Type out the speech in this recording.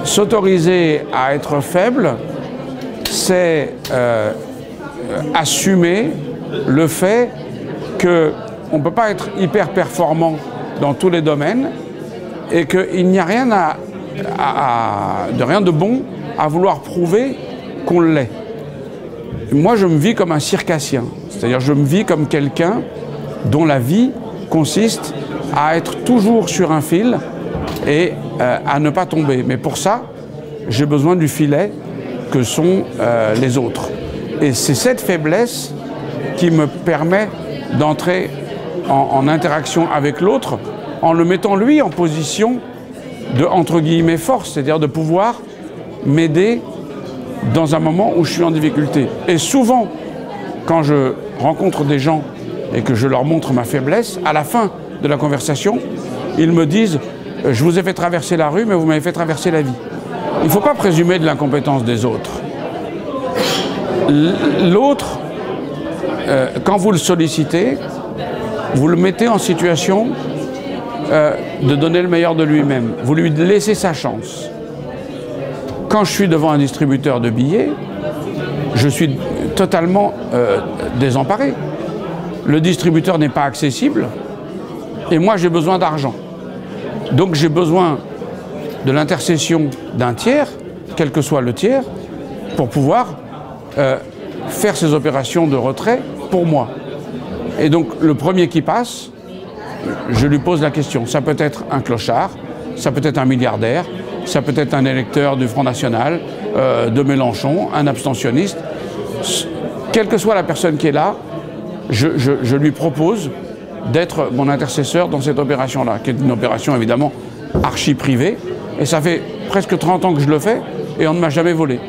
S'autoriser à être faible, c'est assumer le fait qu'on ne peut pas être hyper performant dans tous les domaines et qu'il n'y a rien rien de bon à vouloir prouver qu'on l'est. Moi, je me vis comme un circassien, c'est-à-dire je me vis comme quelqu'un dont la vie consiste à être toujours sur un fil et à ne pas tomber. Mais pour ça, j'ai besoin du filet que sont les autres. Et c'est cette faiblesse qui me permet d'entrer en interaction avec l'autre en le mettant lui en position de, entre guillemets, force, c'est-à-dire de pouvoir m'aider dans un moment où je suis en difficulté. Et souvent, quand je rencontre des gens et que je leur montre ma faiblesse, à la fin de la conversation, ils me disent « Je vous ai fait traverser la rue, mais vous m'avez fait traverser la vie ». Il ne faut pas présumer de l'incompétence des autres. L'autre, quand vous le sollicitez, vous le mettez en situation de donner le meilleur de lui-même. Vous lui laissez sa chance. Quand je suis devant un distributeur de billets, je suis totalement désemparé. Le distributeur n'est pas accessible et moi j'ai besoin d'argent. Donc j'ai besoin de l'intercession d'un tiers, quel que soit le tiers, pour pouvoir faire ces opérations de retrait pour moi. Et donc le premier qui passe, je lui pose la question. Ça peut être un clochard, ça peut être un milliardaire, ça peut être un électeur du Front National, de Mélenchon, un abstentionniste. Quelle que soit la personne qui est là, je lui propose d'être mon intercesseur dans cette opération-là, qui est une opération évidemment archi-privée. Et ça fait presque 30 ans que je le fais et on ne m'a jamais volé.